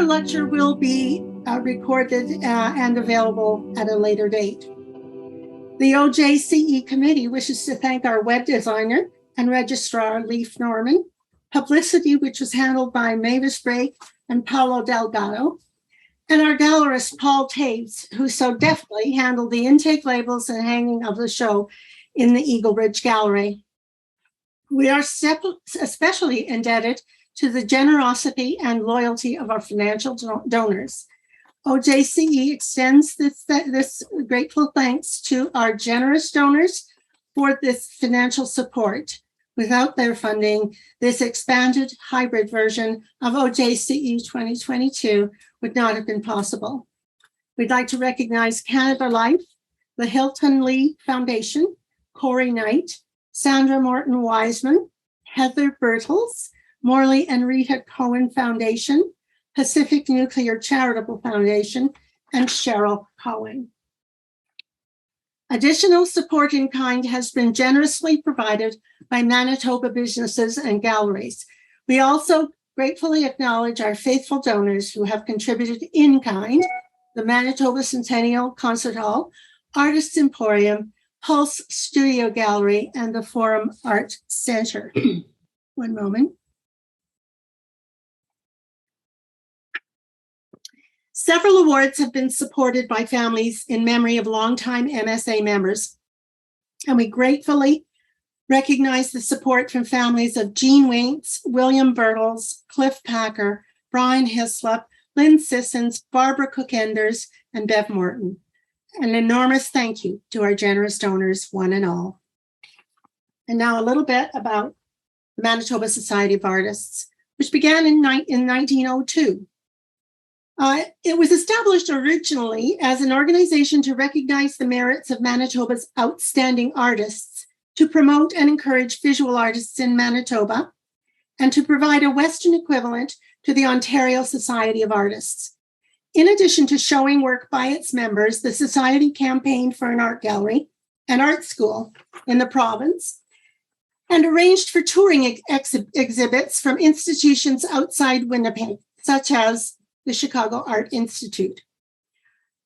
lecture will be recorded and available at a later date. The OJCE committee wishes to thank our web designer and registrar, Leif Norman, publicity, which was handled by Mavis Brake and Paulo Delgado, and our gallerist, Paul Taves, who so deftly handled the intake labels and hanging of the show in the Eagle Ridge Gallery. We are especially indebted to the generosity and loyalty of our financial donors. OJCE extends this grateful thanks to our generous donors for this financial support. Without their funding, this expanded hybrid version of OJCE 2022 would not have been possible. We'd like to recognize Canada Life, the Hilton Lee Foundation, Corey Knight, Sandra Morton Wiseman, Heather Bertles, Morley and Rita Cohen Foundation, Pacific Nuclear Charitable Foundation, and Cheryl Cohen. Additional support in kind has been generously provided by Manitoba businesses and galleries. We also gratefully acknowledge our faithful donors who have contributed in kind: the Manitoba Centennial Concert Hall, Artists Emporium, Pulse Studio Gallery, and the Forum Art Center. One moment. Several awards have been supported by families in memory of longtime MSA members, and we gratefully recognize the support from families of Jean Waits, William Bertles, Cliff Packer, Brian Hislop, Lynn Sissons, Barbara Cook-Enders, and Bev Morton. An enormous thank you to our generous donors, one and all. And now a little bit about the Manitoba Society of Artists, which began in 1902. It was established originally as an organization to recognize the merits of Manitoba's outstanding artists, to promote and encourage visual artists in Manitoba, and to provide a Western equivalent to the Ontario Society of Artists. In addition to showing work by its members, the Society campaigned for an art gallery, an art school in the province, and arranged for touring exhibits from institutions outside Winnipeg, such as the Chicago Art Institute.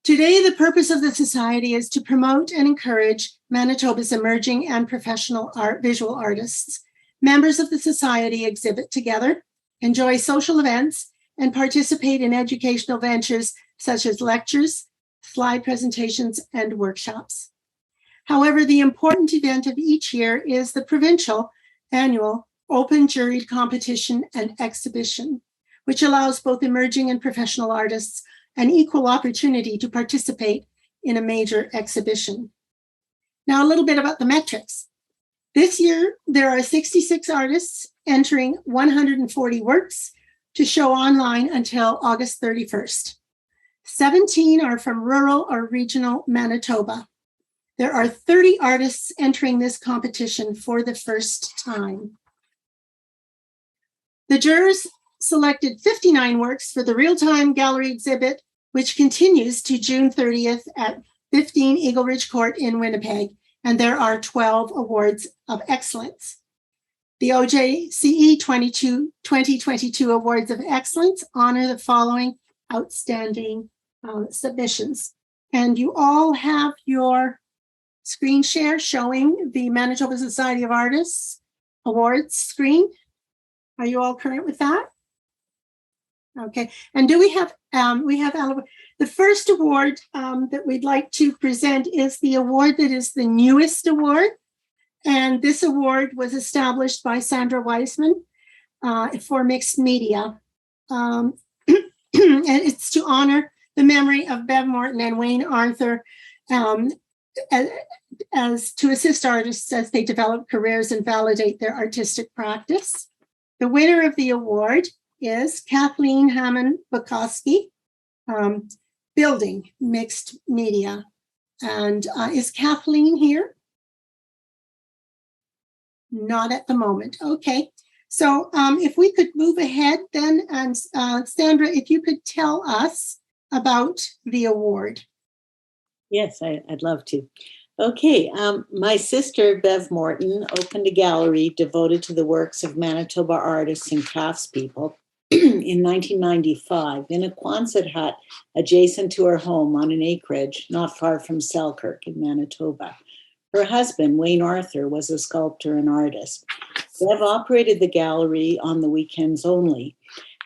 Today, the purpose of the Society is to promote and encourage Manitoba's emerging and professional visual artists. Members of the Society exhibit together, enjoy social events, and participate in educational ventures such as lectures, slide presentations, and workshops. However, the important event of each year is the provincial annual Open Juried Competition and Exhibition, which allows both emerging and professional artists an equal opportunity to participate in a major exhibition. Now, a little bit about the metrics. This year, there are 66 artists entering 140 works to show online until August 31st. 17 are from rural or regional Manitoba. There are 30 artists entering this competition for the first time. The jurors selected 59 works for the real-time gallery exhibit, which continues to June 30th at 15 Eagle Ridge Court in Winnipeg, and there are 12 awards of excellence. The OJCE 2022 Awards of Excellence honor the following outstanding submissions. And you all have your screen share showing the Manitoba Society of Artists Awards screen. Are you all current with that? Okay, and do we have the first award that we'd like to present is the award that is the newest award, and this award was established by Sandra Wiseman for mixed media, and it's to honor the memory of Bev Morton and Wayne Arthur, as to assist artists as they develop careers and validate their artistic practice. The winner of the award is Kathleen Hammond-Bukowski, Building Mixed Media. And is Kathleen here? Not at the moment. Okay. So if we could move ahead then, and Sandra, if you could tell us about the award. Yes, I'd love to. Okay, my sister, Bev Morton, opened a gallery devoted to the works of Manitoba artists and craftspeople in 1995 in a Quonset hut adjacent to her home on an acreage not far from Selkirk in Manitoba. Her husband, Wayne Arthur, was a sculptor and artist. Bev operated the gallery on the weekends only.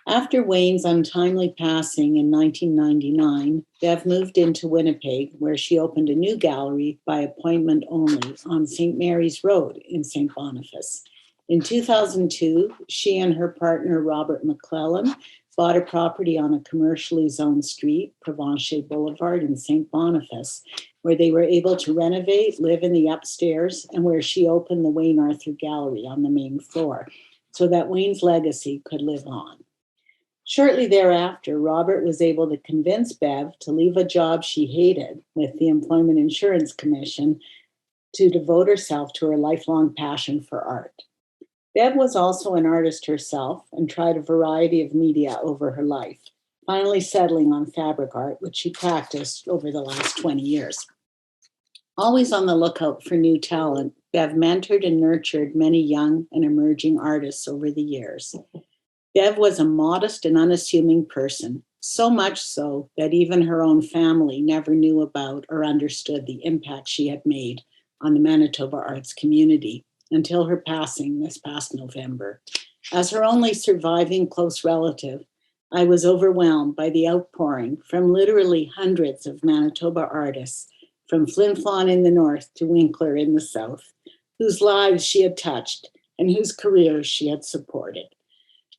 After Wayne's untimely passing in 1999, Bev moved into Winnipeg, where she opened a new gallery by appointment only on St. Mary's Road in St. Boniface. In 2002, she and her partner, Robert McClellan, bought a property on a commercially zoned street, Provencher Boulevard in St. Boniface, where they were able to renovate, live in the upstairs, and where she opened the Wayne Arthur Gallery on the main floor, so that Wayne's legacy could live on. Shortly thereafter, Robert was able to convince Bev to leave a job she hated with the Employment Insurance Commission to devote herself to her lifelong passion for art. Bev was also an artist herself and tried a variety of media over her life, finally settling on fabric art, which she practiced over the last 20 years. Always on the lookout for new talent, Bev mentored and nurtured many young and emerging artists over the years. Bev was a modest and unassuming person, so much so that even her own family never knew about or understood the impact she had made on the Manitoba arts community until her passing this past November. As her only surviving close relative, I was overwhelmed by the outpouring from literally hundreds of Manitoba artists, from Flin Flon in the north to Winkler in the south, whose lives she had touched and whose careers she had supported.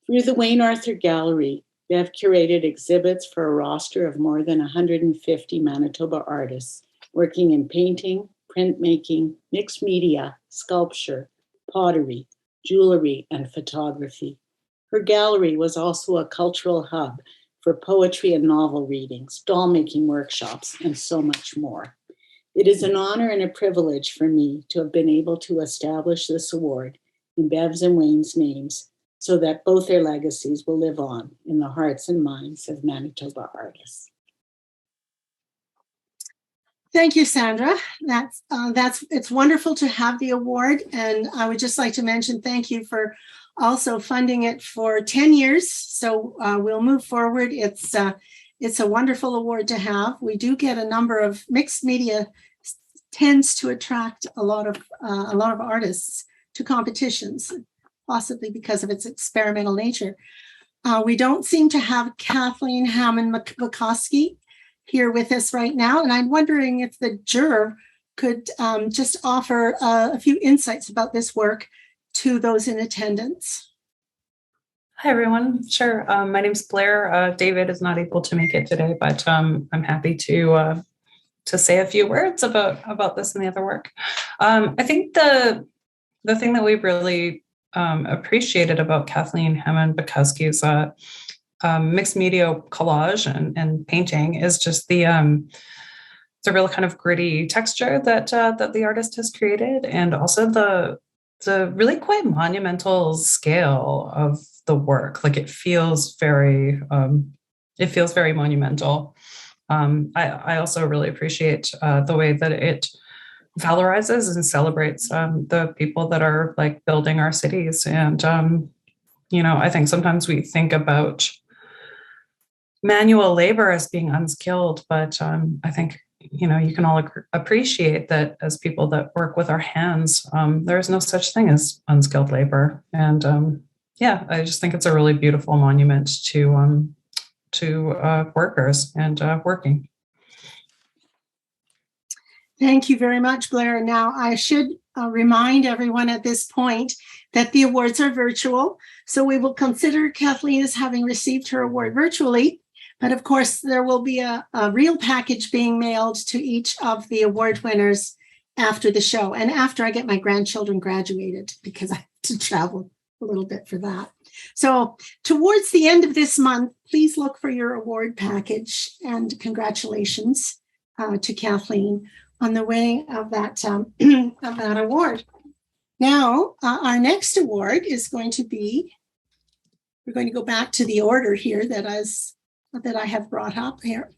Through the Wayne Arthur Gallery, Bev curated exhibits for a roster of more than 150 Manitoba artists working in painting, printmaking, mixed media, sculpture, pottery, jewelry, and photography. Her gallery was also a cultural hub for poetry and novel readings, doll-making workshops, and so much more. It is an honor and a privilege for me to have been able to establish this award in Bev's and Wayne's names, so that both their legacies will live on in the hearts and minds of Manitoba artists. Thank you, Sandra. It's wonderful to have the award, and I would just like to mention thank you for also funding it for 10 years. So we'll move forward. It's a wonderful award to have. We do get a number of mixed media tends to attract a lot of artists to competitions, possibly because of its experimental nature. We don't seem to have Kathleen Hammond-McCoskey here with us right now, and I'm wondering if the juror could just offer a few insights about this work to those in attendance. Hi, everyone. Sure. My name's Blair. David is not able to make it today, but I'm happy to say a few words about this and the other work. I think the thing that we've really appreciated about Kathleen Hammond-McCoskey's mixed media collage and painting is just the real kind of gritty texture that the artist has created, and also the really quite monumental scale of the work. Like it feels very monumental. I also really appreciate the way that it valorizes and celebrates the people that are like building our cities. And, I think sometimes we think about manual labor as being unskilled, but I think, you can all appreciate that as people that work with our hands, there is no such thing as unskilled labor. And I just think it's a really beautiful monument to workers and working. Thank you very much, Blair. Now, I should remind everyone at this point that the awards are virtual, so we will consider Kathleen as having received her award virtually. But of course, there will be a real package being mailed to each of the award winners after the show and after I get my grandchildren graduated, because I have to travel a little bit for that. So towards the end of this month, please look for your award package, and congratulations to Kathleen on the winning of that award. Now, our next award is going to be, we're going to go back to the order here that I have brought up here,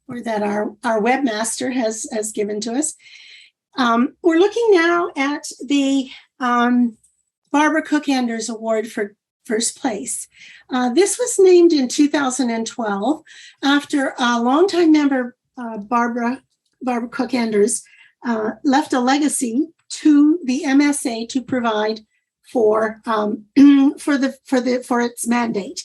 or that our webmaster has given to us. We're looking now at the Barbara Cook Enders Award for first place. This was named in 2012 after a longtime member, Barbara Cook Enders, left a legacy to the MSA to provide for its mandate.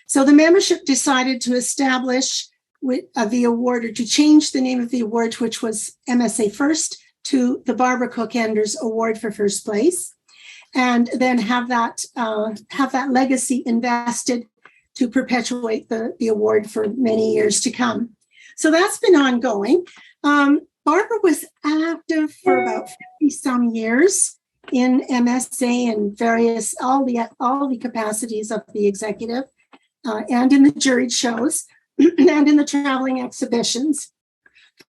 So the membership decided to establish the award, or to change the name of the award, which was MSA First, to the Barbara Cook Enders Award for first place, and then have that legacy invested to perpetuate the award for many years to come. So that's been ongoing. Barbara was active for about 50 some years in MSA and all the capacities of the executive, and in the juried shows, and in the traveling exhibitions,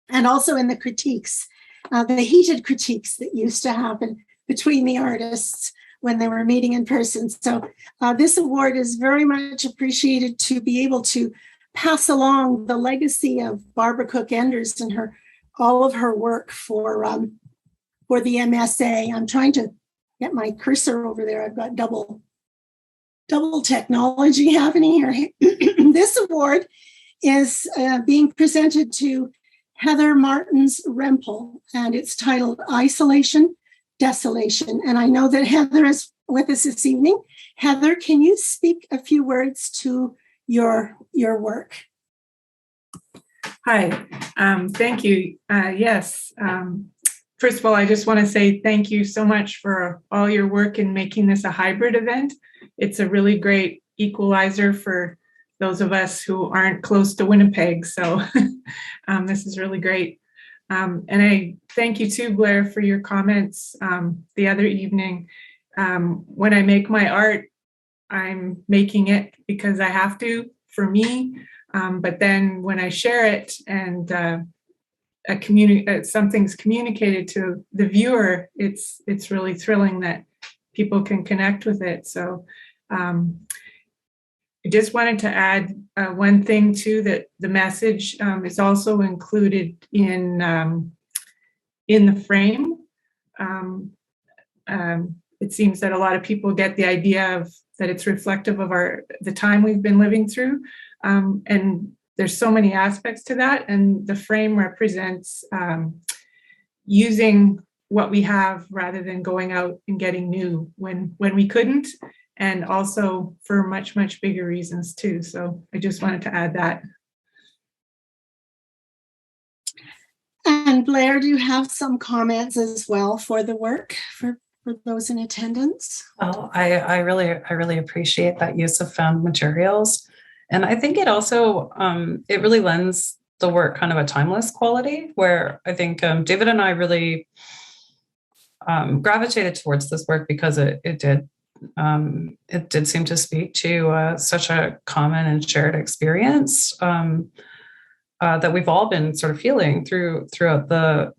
and also in the critiques, the heated critiques that used to happen between the artists when they were meeting in person. So this award is very much appreciated to be able to pass along the legacy of Barbara Cook Enders and all of her work for the MSA. I'm trying to get my cursor over there. I've got double technology happening here. This award is being presented to Heather Martins Rempel, and it's titled Isolation, Desolation. And I know that Heather is with us this evening. Heather, can you speak a few words to your work? Hi, thank you. Yes, first of all, I just want to say thank you so much for all your work in making this a hybrid event. It's a really great equalizer for those of us who aren't close to Winnipeg. So this is really great. And I thank you too, Blair, for your comments the other evening. When I make my art, I'm making it because I have to, for me. But then when I share it and something's communicated to the viewer, it's really thrilling that people can connect with it. So I just wanted to add one thing too, that the message is also included in the frame. It seems that a lot of people get the idea of that it's reflective of the time we've been living through. And there's so many aspects to that. And the frame represents using what we have rather than going out and getting new when we couldn't. And also for much, much bigger reasons too. So I just wanted to add that. And Blair, do you have some comments as well for the work for those in attendance? Oh, I really appreciate that use of found materials. And I think it also, it really lends the work kind of a timeless quality, where I think David and I really gravitated towards this work because it did seem to speak to such a common and shared experience that we've all been sort of feeling throughout the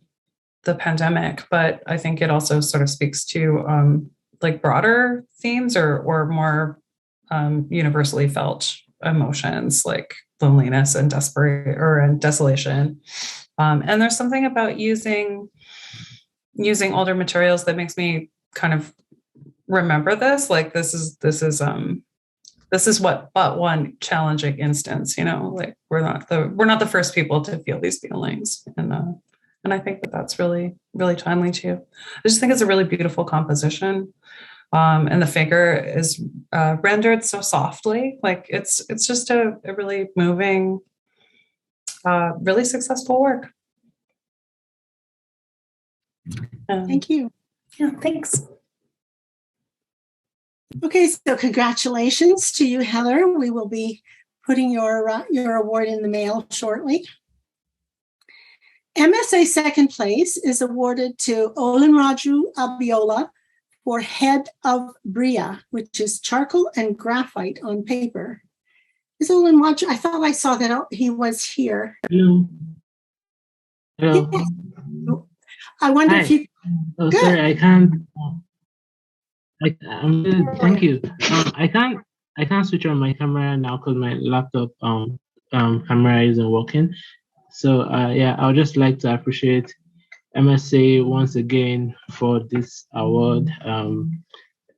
pandemic. But I think it also sort of speaks to like broader themes or more universally felt emotions like loneliness and and desolation. And there's something about using older materials that makes me kind of remember this. Like this is what but one challenging instance, like we're not the first people to feel these feelings. And I think that's really, really timely too. I just think it's a really beautiful composition. And the figure is rendered so softly. Like it's just a really moving, really successful work. Thank you. Yeah, thanks. Okay, so congratulations to you, Heather. We will be putting your award in the mail shortly. MSA second place is awarded to Olenraju Abiola for Head of Bria, which is charcoal and graphite on paper. Is Olenraju? I thought I saw that he was here. Hello. Hello. Yes. I wonder if you. Oh, Good. sorry, I can't. Thank you. I can't switch on my camera now because my laptop camera isn't working. So yeah, I would just like to appreciate MSA once again for this award.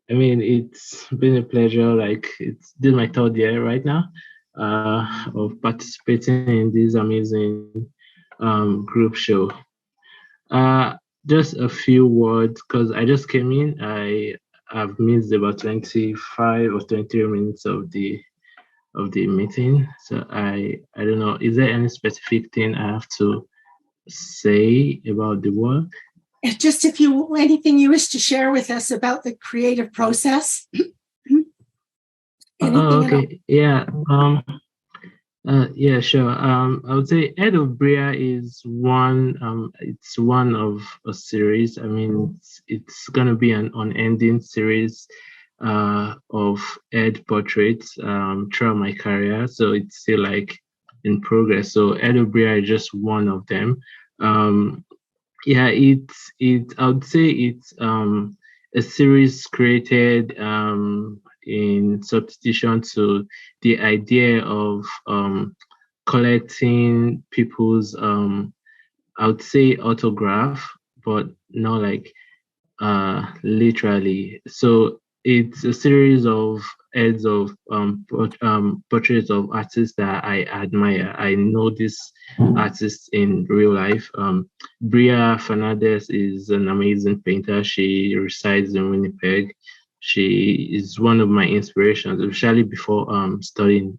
I mean, it's been a pleasure. Like, this is my third year right now of participating in this amazing group show. Just a few words, because I just came in. I've missed about 25 or 23 minutes of the meeting. So I don't know. Is there any specific thing I have to say about the work? Just anything you wish to share with us about the creative process. Oh, okay. Yeah. Yeah, sure. I would say Head of Bria is one. It's one of a series. I mean, it's gonna be an unending series of Ed portraits throughout my career. So it's still like in progress. So Head of Bria is just one of them. Yeah, I would say it's a series created in substitution to the idea of collecting people's I would say autograph, but not like literally. So it's a series of heads of portraits of artists that I admire. I know this artist in real life. Bria Fernandez is an amazing painter. She resides in Winnipeg. She is one of my inspirations, especially before studying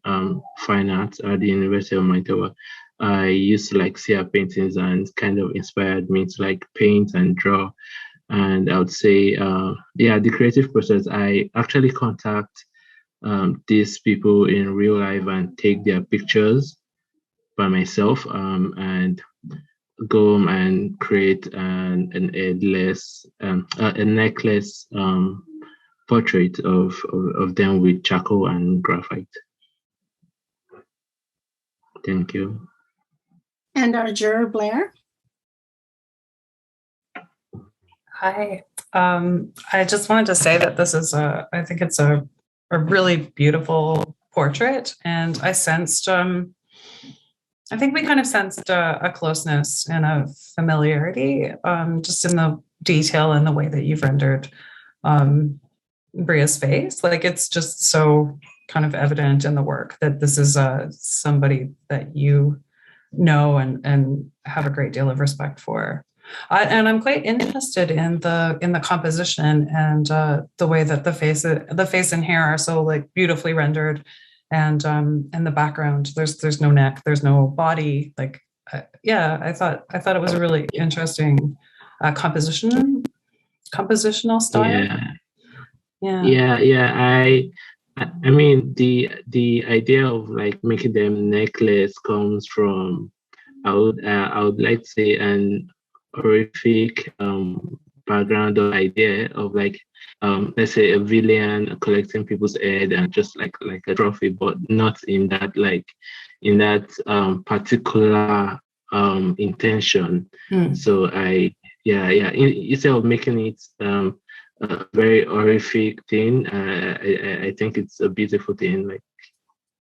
fine arts at the University of Manitoba. I used to like see her paintings and kind of inspired me to like paint and draw. And I would say, yeah, the creative process, I actually contact these people in real life and take their pictures by myself and go and create an headless, a necklace portrait of them with charcoal and graphite. Thank you. And our juror, Blair. Hi. I just wanted to say that this is I think it's a really beautiful portrait, and I sensed, I think we kind of sensed a closeness and a familiarity, just in the detail and the way that you've rendered Bria's face. Like, it's just so kind of evident in the work that this is somebody that you know and have a great deal of respect for. And I'm quite interested in the composition and the way that the face and hair are so like beautifully rendered, and the background. There's no neck, there's no body. Like, yeah, I thought it was a really interesting compositional style. Yeah. I mean, the idea of like making them necklace comes from I would like to say an horrific background or idea of like let's say a villain collecting people's head and just like a trophy, but not in that particular intention. So instead of making it a very horrific thing, I think it's a beautiful thing. Like,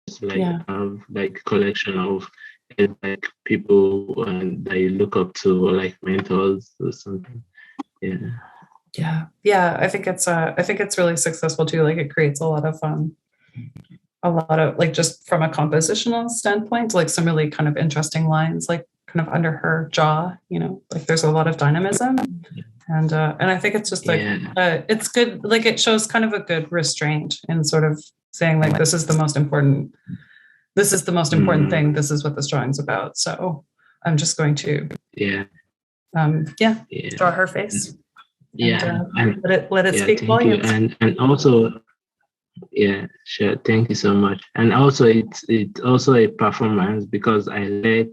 just like have like collection of like people and that you look up to, or like mentors or something. Yeah. I think it's really successful too. Like, it creates a lot of like, just from a compositional standpoint, like some really kind of interesting lines, like kind of under her jaw. Like there's a lot of dynamism, and I think it's just like it's good. Like, it shows kind of a good restraint in sort of saying like, this is the most important thing. This is what this drawing's about. So I'm just going to draw her face. And let it speak volumes. And also, yeah, sure. Thank you so much. And also, it's also a performance, because I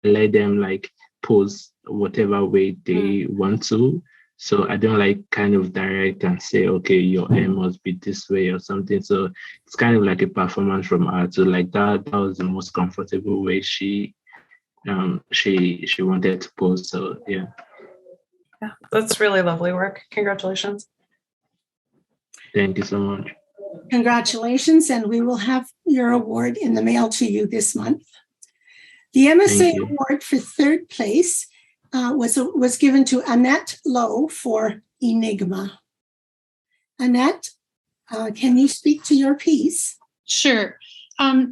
let them like pose whatever way they want to. So I don't like kind of direct and say, okay, your hair must be this way or something. So it's kind of like a performance from her. So like that was the most comfortable way she wanted to pose. So yeah, that's really lovely work. Congratulations. Thank you so much. Congratulations, and we will have your award in the mail to you this month. The MSA award for third place was given to Annette Lowe for Enigma. Annette, Can you speak to your piece? Sure.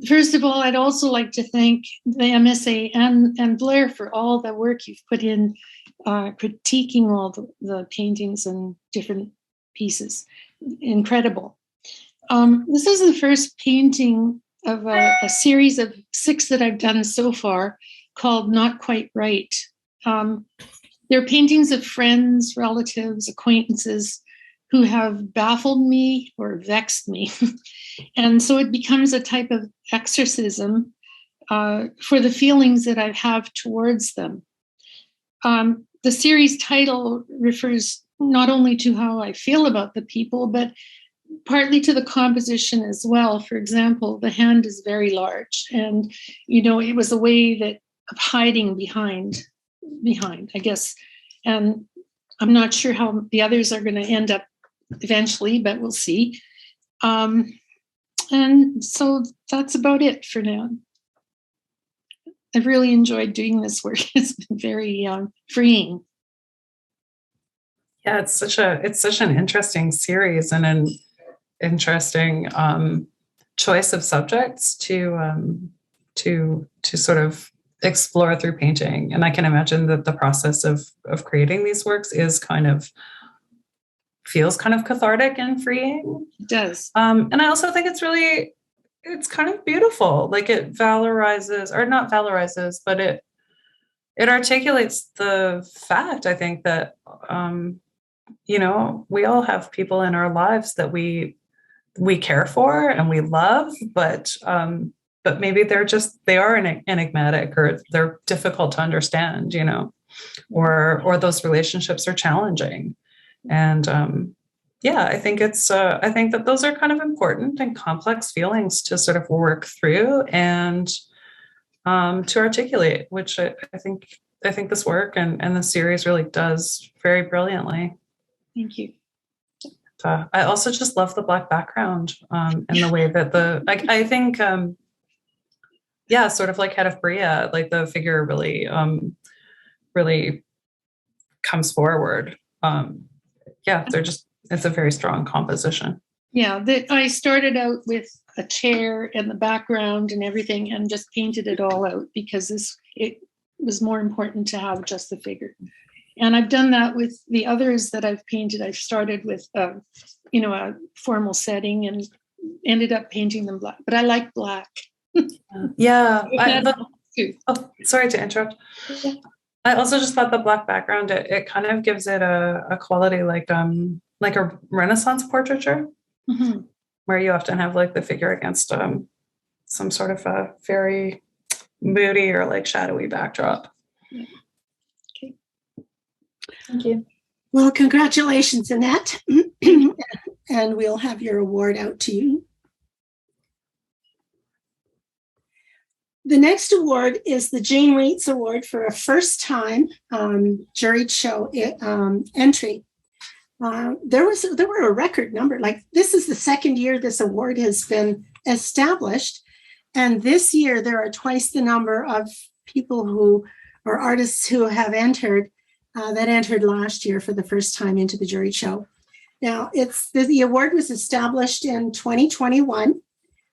First of all, I'd also like to thank the MSA and Blair for all the work you've put in critiquing all the paintings and different pieces. Incredible. This is the first painting of a series of 6 that I've done so far called Not Quite Right. They're paintings of friends, relatives, acquaintances who have baffled me or vexed me. And so it becomes a type of exorcism for the feelings that I have towards them. The series title refers not only to how I feel about the people, but partly to the composition as well. For example, the hand is very large, and it was a way of hiding behind, I guess. And I'm not sure how the others are going to end up eventually, but we'll see. And so that's about it for now. I've really enjoyed doing this work. It's been very freeing. Yeah, it's such an interesting series and an interesting choice of subjects to sort of explore through painting. And I can imagine that the process of creating these works feels kind of cathartic and freeing. It does. And I also think it's kind of beautiful. Like it valorizes, or not valorizes, but it articulates the fact, I think, that we all have people in our lives that we care for and we love, but maybe they are enigmatic, or they're difficult to understand, or those relationships are challenging. And I think I think that those are kind of important and complex feelings to sort of work through and to articulate, which I think this work and the series really does very brilliantly. Thank you. I also just love the black background and the way that I think, sort of like Head of Bria, like the figure really, really comes forward. It's a very strong composition. Yeah, I started out with a chair and the background and everything and just painted it all out because it was more important to have just the figure. And I've done that with the others that I've painted. I've started with, a formal setting and ended up painting them black. But I like black. Yeah. Sorry to interrupt. Yeah. I also just thought the black background, it kind of gives it a quality like a Renaissance portraiture, mm-hmm. where you often have like the figure against some sort of a very moody or like shadowy backdrop. Yeah. Okay. Thank you. Well, congratulations, Annette. And we'll have your award out to you. The next award is the Jane Waits Award for a first-time juried show entry. There were a record number. Like, this is the second year this award has been established, and this year there are twice the number of people or artists who have entered that entered last year for the first time into the juried show. Now, the award was established in 2021.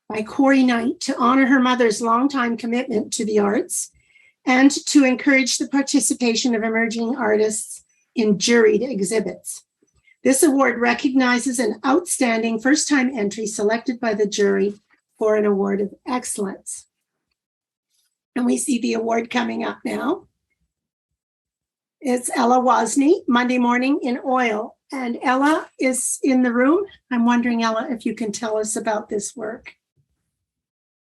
By Corey Knight to honor her mother's longtime commitment to the arts and to encourage the participation of emerging artists in juried exhibits. This award recognizes an outstanding first-time entry selected by the jury for an award of excellence. And we see the award coming up now. It's Ella Wozni, Monday Morning in Oil. And Ella is in the room. I'm wondering, Ella, if you can tell us about this work.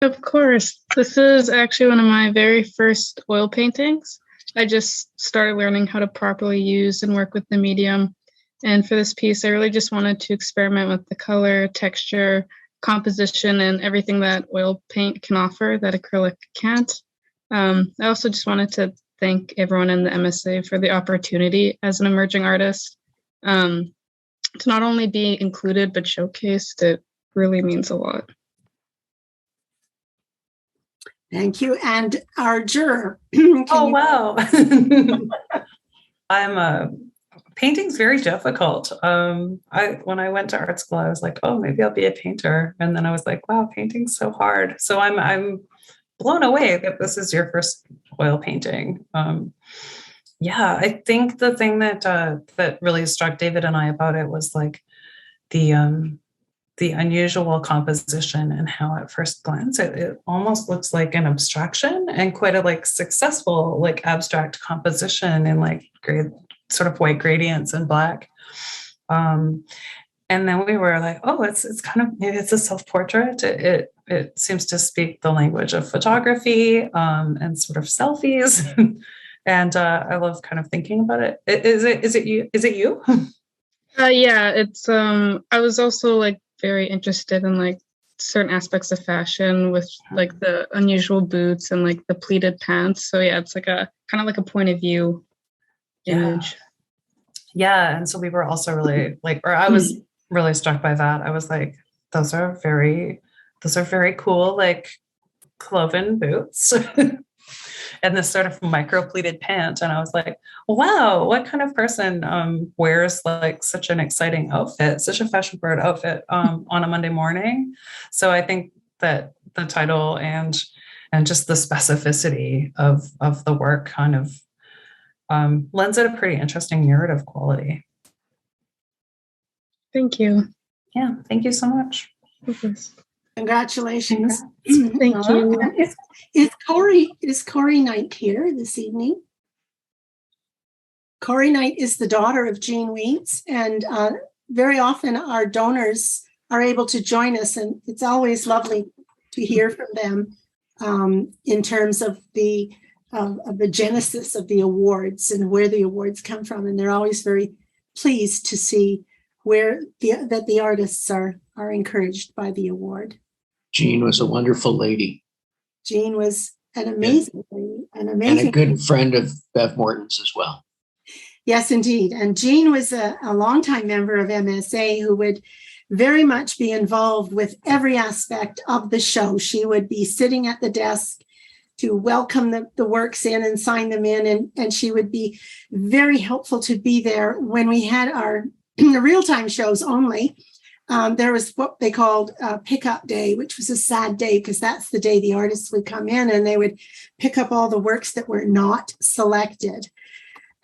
Of course. This is actually one of my very first oil paintings. I just started learning how to properly use and work with the medium. And for this piece, I really just wanted to experiment with the color, texture, composition, and everything that oil paint can offer that acrylic can't. I also just wanted to thank everyone in the MSA for the opportunity as an emerging artist to not only be included, but showcased. It really means a lot. Thank you. And our juror. Oh, wow. I'm painting's very difficult. When I went to art school, I was like, oh, maybe I'll be a painter. And then I was like, wow, painting's so hard. So I'm blown away that this is your first oil painting. Yeah, I think the thing that really struck David and I about it was like the unusual composition and how at first glance it almost looks like an abstraction and quite a like successful like abstract composition in like sort of white gradients and black. And then we were like, oh, it's a self-portrait. It seems to speak the language of photography and sort of selfies. And I love kind of thinking about it. Is it you? Yeah, it's I was also like very interested in like certain aspects of fashion with like the unusual boots and like the pleated pants. So yeah, it's like a kind of like a point of view image. Yeah. And so we were also really like, or I was really struck by that. I was like, those are very cool, like cloven boots. And this sort of micro pleated pant. And I was like, wow, what kind of person wears like such an exciting outfit, such a fashion forward outfit on a Monday morning? So I think that the title and just the specificity of the work kind of lends it a pretty interesting narrative quality. Thank you. Yeah, thank you so much. Congratulations. Thank you. Is Corey Knight here this evening? Corey Knight is the daughter of Jean Weitz, and very often our donors are able to join us, and it's always lovely to hear from them in terms of the genesis of the awards and where the awards come from, and they're always very pleased to see where that the artists are encouraged by the award. Jean was a wonderful lady. Jean was an amazing lady, and a good friend of Bev Morton's as well. Yes, indeed. And Jean was a longtime member of MSA who would very much be involved with every aspect of the show. She would be sitting at the desk to welcome the works in and sign them in. And she would be very helpful to be there when we had our real-time shows only. There was what they called pickup day, which was a sad day because that's the day the artists would come in and they would pick up all the works that were not selected.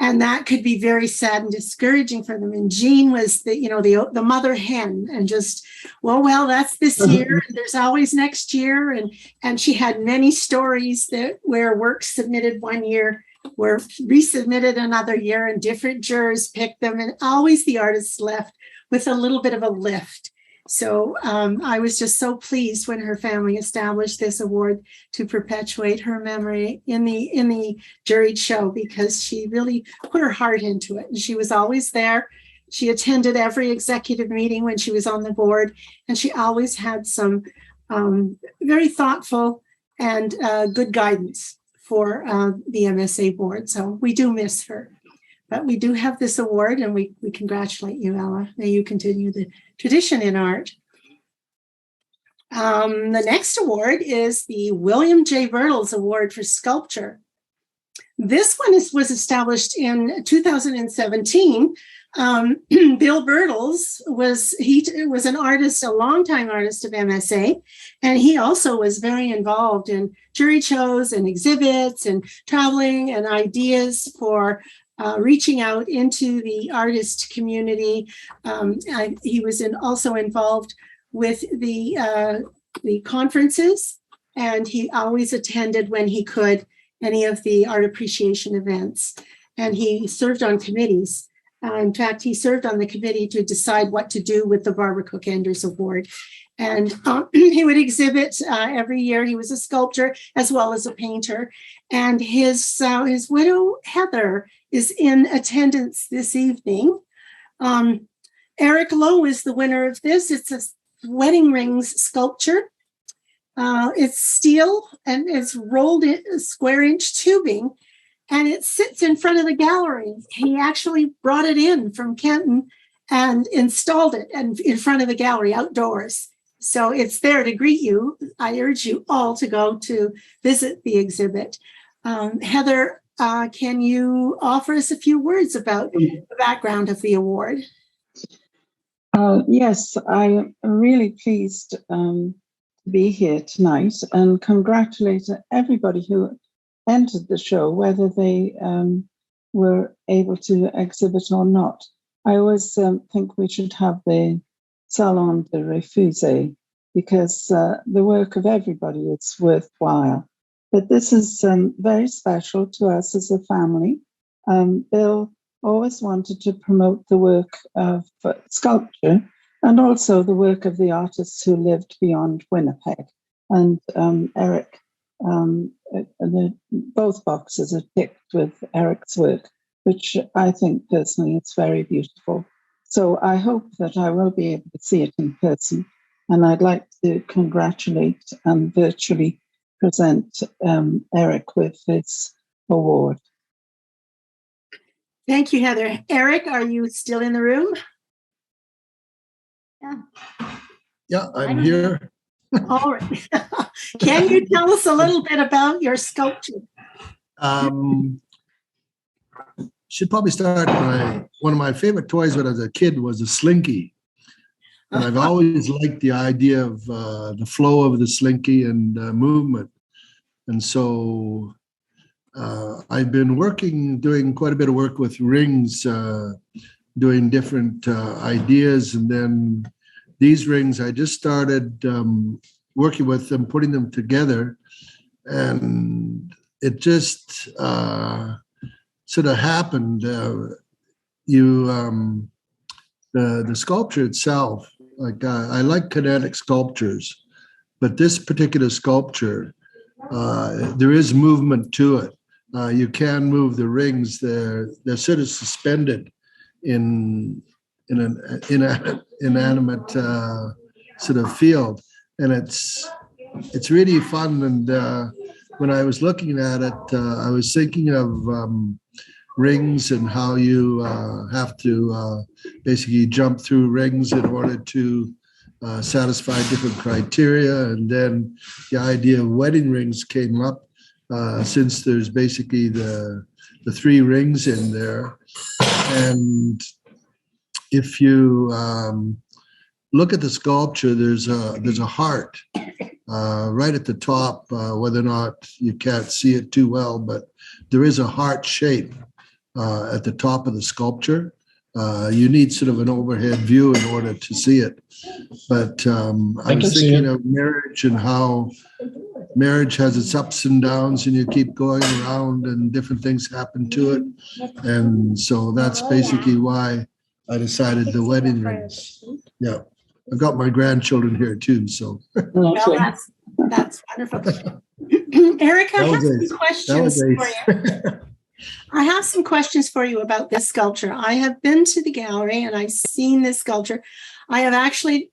And that could be very sad and discouraging for them. And Jean was the mother hen and just, well, that's this year. And there's always next year. And she had many stories where works submitted one year were resubmitted another year and different jurors picked them. And always the artists left with a little bit of a lift. So I was just so pleased when her family established this award to perpetuate her memory in the Juried show, because she really put her heart into it. And she was always there. She attended every executive meeting when she was on the board, and she always had some very thoughtful and good guidance for the MSA board. So we do miss her. But we do have this award, and we congratulate you, Ella. May you continue the tradition in art. The next award is the William J. Bertles Award for Sculpture. This one was established in 2017. Bill Bertles was an artist, a longtime artist of MSA, and he also was very involved in jury shows and exhibits and traveling and ideas for reaching out into the artist community. He was also involved with the conferences, and he always attended when he could any of the art appreciation events. And he served on committees. In fact, he served on the committee to decide what to do with the Barbara Cook Enders Award. And he would exhibit every year. He was a sculptor as well as a painter. And his widow, Heather, is in attendance this evening. Eric Lowe is the winner of this. It's a wedding rings sculpture. It's steel and it's rolled in square inch tubing, and it sits in front of the gallery. He actually brought it in from Kenton and installed it in front of the gallery outdoors. So it's there to greet you. I urge you all to go to visit the exhibit. Heather can you offer us a few words about the background of the award? Yes, I am really pleased to be here tonight and congratulate everybody who entered the show, whether they were able to exhibit or not. I always think we should have the Salon de Refusé because the work of everybody is worthwhile. But this is very special to us as a family. Bill always wanted to promote the work of sculpture and also the work of the artists who lived beyond Winnipeg. And Eric, both boxes are ticked with Eric's work, which I think personally is very beautiful. So I hope that I will be able to see it in person. And I'd like to congratulate and virtually present Eric with his award. Thank you, Heather. Eric, are you still in the room? Yeah, I'm here. All right. Can you tell us a little bit about your sculpture? Should probably start by one of my favorite toys when I was a kid was a slinky. And I've always liked the idea of the flow of the slinky and movement. And so I've been doing quite a bit of work with rings, doing different ideas. And then these rings, I just started working with them, putting them together. And it just sort of happened. The sculpture itself, like I like kinetic sculptures, but this particular sculpture, there is movement to it. You can move the rings. They're sort of suspended in an inanimate sort of field, and it's really fun. And when I was looking at it, I was thinking of rings and how you have to basically jump through rings in order to satisfy different criteria. And then the idea of wedding rings came up since there's basically the 3 rings in there. And if you look at the sculpture, there's a heart right at the top, whether or not you can't see it too well, but there is a heart shape at the top of the sculpture. You need sort of an overhead view in order to see it. But I was thinking of marriage and how marriage has its ups and downs, and you keep going around and different things happen to it. And so that's basically why I decided the wedding rings. Yeah. I've got my grandchildren here too, so. Well, that's wonderful. Eric, I have some questions for you. I have some questions for you about this sculpture. I have been to the gallery and I've seen this sculpture. I have actually,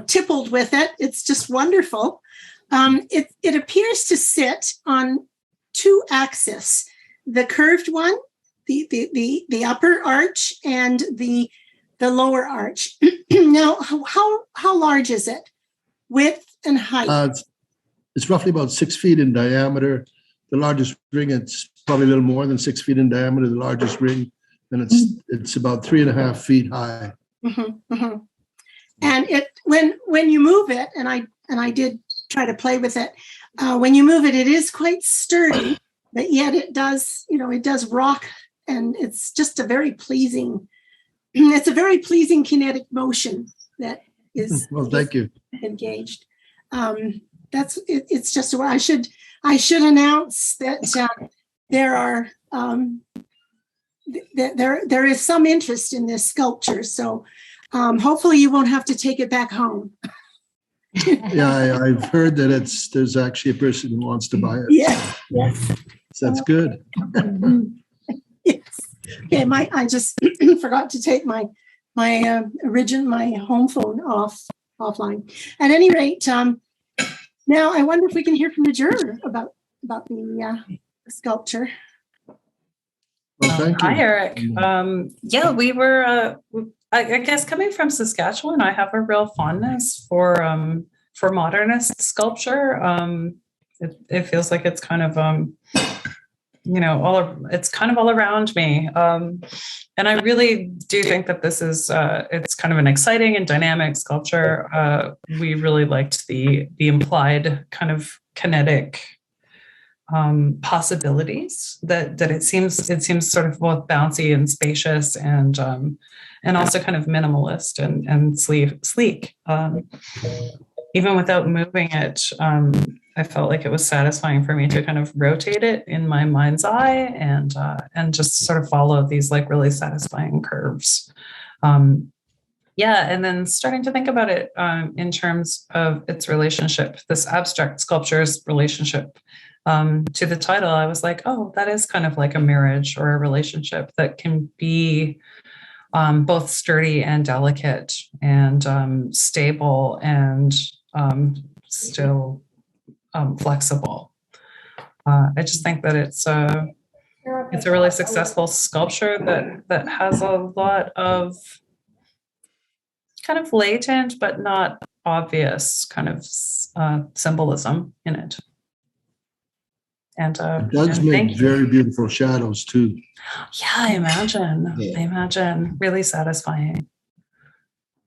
tippled with it. It's just wonderful. It appears to sit on 2 axes: the curved one, the upper arch, and the lower arch. Now, how large is it, width and height? It's roughly about 6 feet in diameter. The largest ring, it's probably a little more than 6 feet in diameter, the largest ring, and it's about 3.5 feet high. Mm-hmm, mm-hmm. And when you move it, and I did try to play with it, when you move it, it is quite sturdy, but yet it does rock, and it's just a very pleasing kinetic motion that is well, thank you. Engaged. It's just I should announce that there are there is some interest in this sculpture, so hopefully you won't have to take it back home. Yeah, I've heard that there's actually a person who wants to buy it. Yes, yes. So that's good. Yes. Okay, I just forgot to take my home phone offline. At any rate, now I wonder if we can hear from the juror about the sculpture. Well, thank you. Hi, Eric. Yeah, we were. I guess coming from Saskatchewan, I have a real fondness for modernist sculpture. It feels like it's kind of it's kind of all around me. And I really do think that this is, it's kind of an exciting and dynamic sculpture. We really liked the implied kind of kinetic possibilities that it seems sort of both bouncy and spacious and also kind of minimalist and sleek. Even without moving it, I felt like it was satisfying for me to kind of rotate it in my mind's eye and just sort of follow these like really satisfying curves. And then starting to think about it in terms of its relationship, this abstract sculpture's relationship to the title, I was like, oh, that is kind of like a marriage or a relationship that can be both sturdy and delicate and stable and still flexible. I just think that it's a really successful sculpture that has a lot of kind of latent but not obvious kind of symbolism in it. And it does make very beautiful shadows too. Yeah, I imagine really satisfying.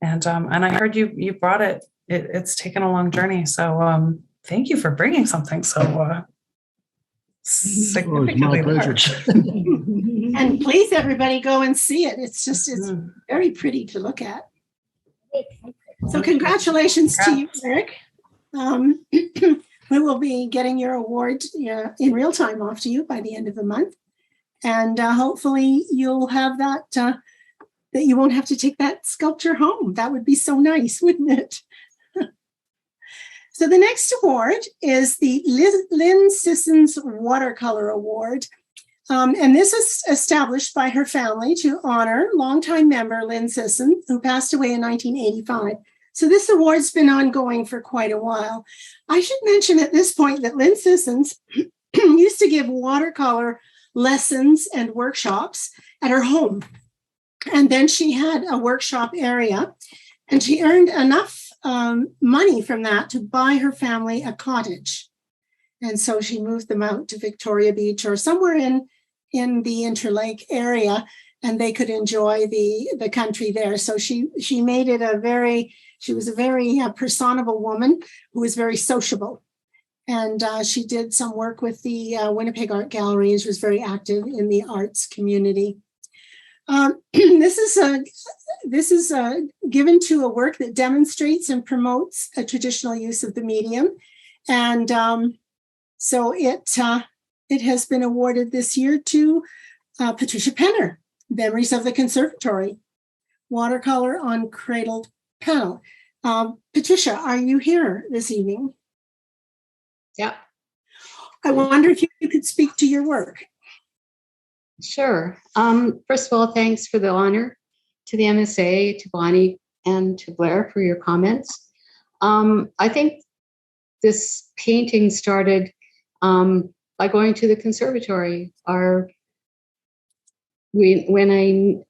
And I heard you brought it. It's taken a long journey. So thank you for bringing something so significantly large. And please, everybody, go and see it. It's very pretty to look at. So congratulations to you, Eric. We will be getting your award in real time off to you by the end of the month. And hopefully you'll have that you won't have to take that sculpture home. That would be so nice, wouldn't it? So the next award is the Lynn Sissons Watercolor Award. And this is established by her family to honor longtime member Lynn Sissons, who passed away in 1985. So this award's been ongoing for quite a while. I should mention at this point that Lynn Sissons used to give watercolor lessons and workshops at her home. And then she had a workshop area, and she earned enough money from that to buy her family a cottage. And so she moved them out to Victoria Beach or somewhere in the Interlake area, and they could enjoy the country there. So she made it she was a very personable woman who was very sociable. And she did some work with the Winnipeg Art Gallery, and she was very active in the arts community. This is given to a work that demonstrates and promotes a traditional use of the medium. And so it has been awarded this year to Patricia Penner, Memories of the Conservatory, watercolor on Cradle panel. Patricia, are you here this evening? Yeah. I wonder if you could speak to your work. Sure. First of all, thanks for the honor to the MSA, to Bonnie, and to Blair for your comments. I think this painting started by going to the conservatory. When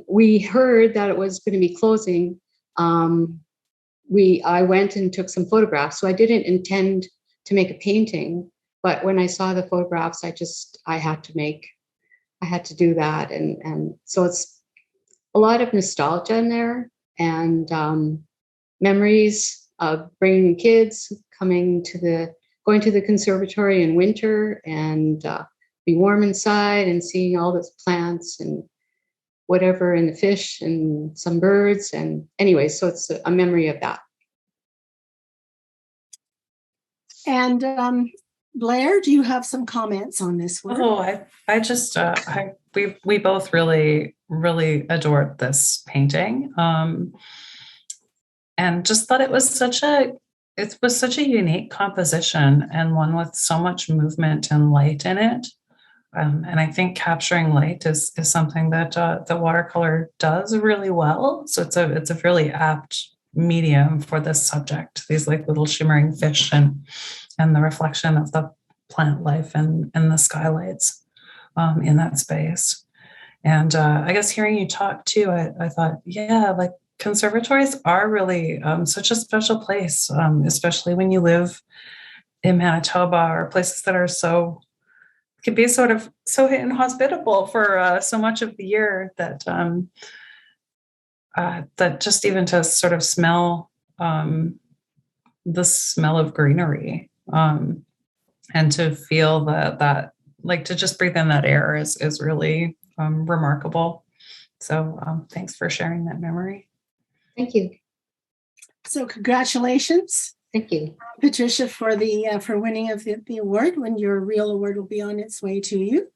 we heard that it was going to be closing, I went and took some photographs. So I didn't intend to make a painting, but when I saw the photographs, I had to do that. And so it's a lot of nostalgia in there and memories of bringing kids, going to the conservatory in winter and be warm inside and seeing all those plants and whatever, and the fish and some birds. And anyway, so it's a memory of that. And Blair, do you have some comments on this work? Oh, I just, we both really, really adored this painting. And just thought it was such a unique composition and one with so much movement and light in it. And I think capturing light is something that the watercolor does really well. So it's a really apt medium for this subject. These like little shimmering fish and the reflection of the plant life and the skylights in that space. And I guess hearing you talk too, I thought, yeah, like conservatories are really such a special place, especially when you live in Manitoba or places that are so can be sort of so inhospitable for so much of the year that that just even to sort of smell the smell of greenery and to feel that like to just breathe in that air is really remarkable. So thanks for sharing that memory. Thank you. So congratulations. Thank you. Patricia, for winning of the award, when your real award will be on its way to you.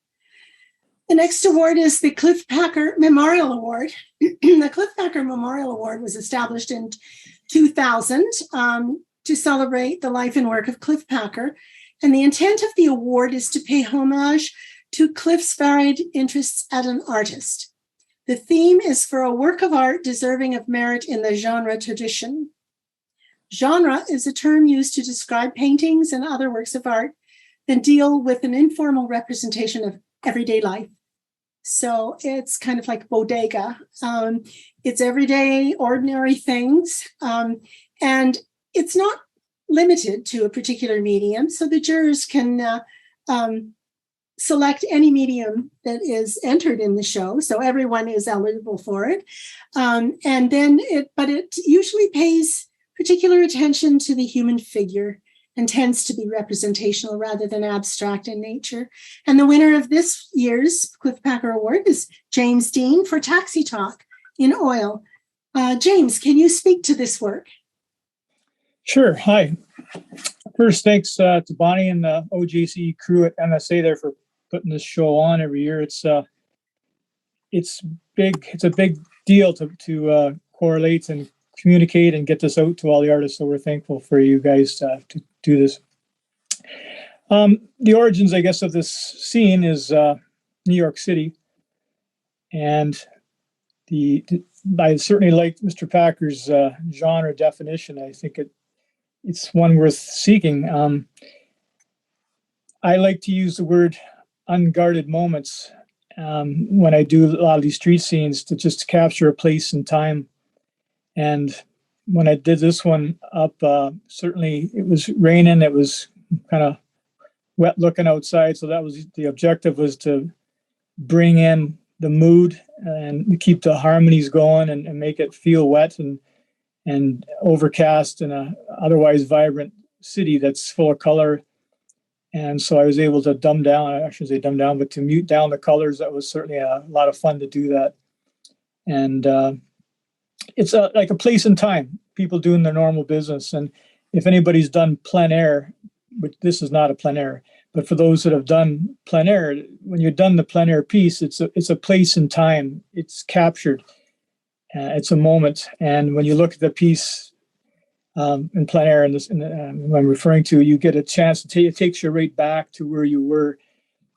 The next award is the Cliff Packer Memorial Award. The Cliff Packer Memorial Award was established in 2000 to celebrate the life and work of Cliff Packer. And the intent of the award is to pay homage to Cliff's varied interests as an artist. The theme is for a work of art deserving of merit in the genre tradition. Genre is a term used to describe paintings and other works of art that deal with an informal representation of everyday life. So it's kind of like bodega. It's everyday, ordinary things. And it's not limited to a particular medium. So the jurors can select any medium that is entered in the show. So everyone is eligible for it. But it usually pays particular attention to the human figure and tends to be representational rather than abstract in nature. And the winner of this year's Cliff Packer Award is James Dean for Taxi Talk in Oil. James, can you speak to this work? Sure. Hi. First, thanks to Bonnie and the OJCE crew at MSA there for putting this show on every year. It's big. It's a big deal to correlate and communicate and get this out to all the artists. So we're thankful for you guys to do this. The origins, I guess, of this scene is New York City, and I certainly like Mr. Packer's genre definition. I think it's one worth seeking. I like to use the word unguarded moments when I do a lot of these street scenes to just capture a place and time. And when I did this one up, certainly it was raining. It was kind of wet looking outside. So that was the objective, was to bring in the mood and keep the harmonies going and make it feel wet and overcast in a otherwise vibrant city that's full of color. And so I was able to to mute down the colors. That was certainly a lot of fun to do that. And it's like a place and time, people doing their normal business. And if anybody's done plein air, which this is not a plein air, but for those that have done plein air, when you're done the plein air piece, it's a place and time. It's captured. It's a moment. And when you look at the piece in plein air, I'm referring to, you get a chance to it takes you right back to where you were.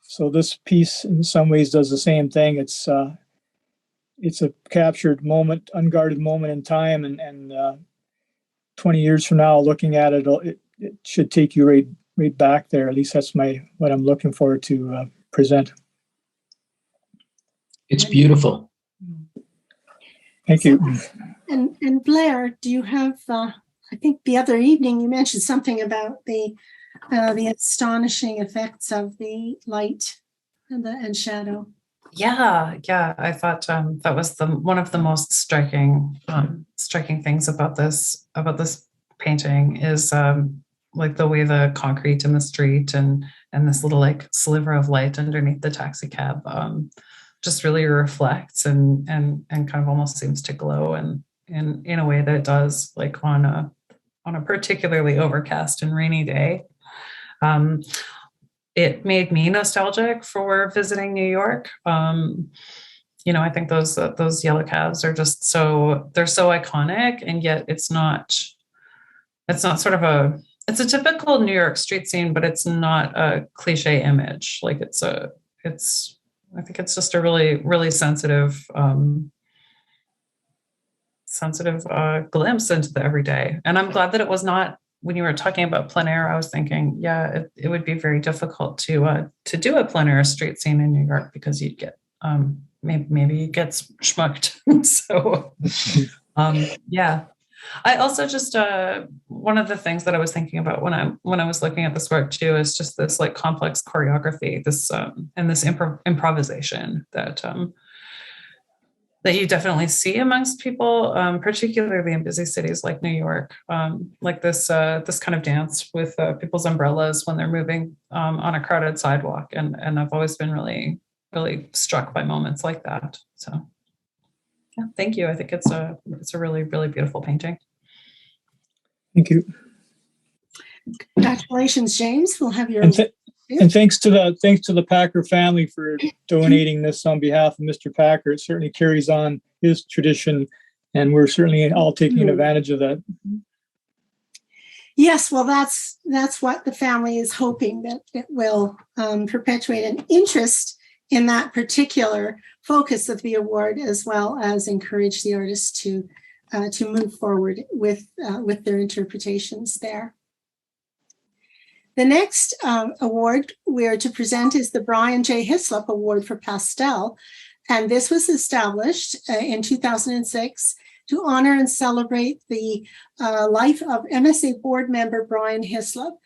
So this piece in some ways does the same thing. It's a captured moment, unguarded moment in time, and 20 years from now, looking at it, it should take you right back there. At least that's what I'm looking forward to present. It's beautiful. Thank you. And Blair, do you have? I think the other evening you mentioned something about the astonishing effects of the light and shadow. Yeah. I thought that was one of the most striking things about this painting is like the way the concrete in the street and this little like sliver of light underneath the taxi cab just really reflects and kind of almost seems to glow and in a way that it does like on a particularly overcast and rainy day. It made me nostalgic for visiting New York. I think those yellow cabs are just they're so iconic, and yet it's not sort of it's a typical New York street scene, but it's not a cliche image. Like I think it's just a really, really sensitive glimpse into the everyday. And I'm glad that it was not, when you were talking about plein air, I was thinking, it would be very difficult to do a plein air street scene in New York because you'd get maybe you get schmucked. So yeah. I also just one of the things that I was thinking about when I was looking at this work too is just this like complex choreography, this and this improvisation that that you definitely see amongst people, particularly in busy cities like New York, like this kind of dance with people's umbrellas when they're moving on a crowded sidewalk, and I've always been really struck by moments like that. So. Yeah, thank you. I think it's a really, really beautiful painting. Thank you. Congratulations, James. We'll have your and thanks to the Packer family for donating this on behalf of Mr. Packer. It certainly carries on his tradition, and we're certainly all taking advantage of that. Yes, well, that's what the family is hoping, that it will perpetuate an interest in that particular focus of the award, as well as encourage the artists to move forward with their interpretations there. The next award we're to present is the Brian J. Hislop Award for Pastel, and this was established in 2006 to honor and celebrate the life of MSA board member Brian Hislop.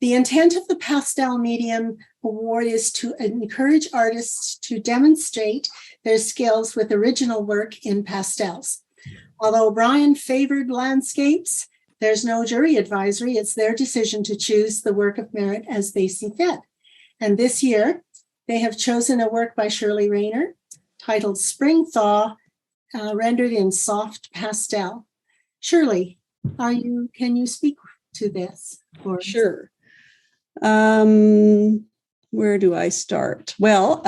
The intent of the Pastel Medium Award is to encourage artists to demonstrate their skills with original work in pastels. Although Brian favored landscapes, there's no jury advisory. It's their decision to choose the work of merit as they see fit. And this year, they have chosen a work by Shirley Raynor titled Spring Thaw, rendered in soft pastel. Shirley, can you speak to this? Sure. Where do I start? Well,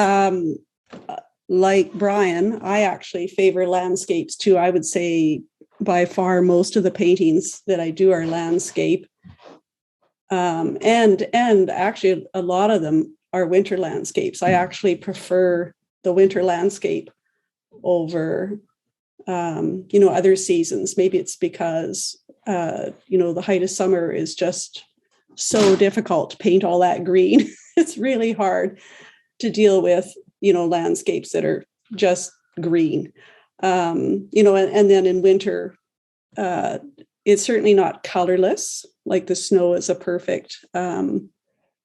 like Brian, I actually favor landscapes too. I would say by far most of the paintings that I do are landscape. And actually a lot of them are winter landscapes. I actually prefer the winter landscape over other seasons. Maybe it's because the height of summer is just so difficult to paint all that green. It's really hard to deal with, landscapes that are just green. And then in winter, it's certainly not colorless. Like the snow is a perfect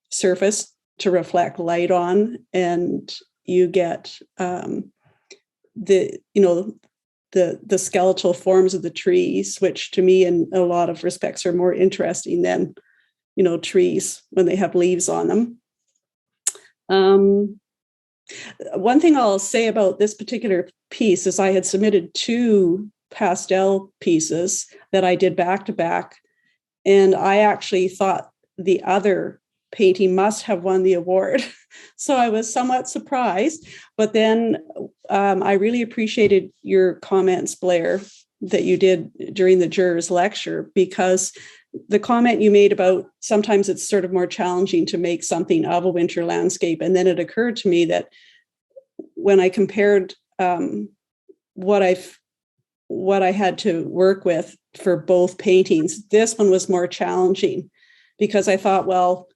surface to reflect light on, and you get the skeletal forms of the trees, which to me in a lot of respects are more interesting than trees when they have leaves on them. One thing I'll say about this particular piece is I had submitted 2 pastel pieces that I did back to back, and I actually thought the other painting must have won the award. So I was somewhat surprised, but then I really appreciated your comments, Blair, that you did during the jurors lecture, because the comment you made about sometimes it's sort of more challenging to make something of a winter landscape. And then it occurred to me that when I compared what I had to work with for both paintings, this one was more challenging, because I thought, well,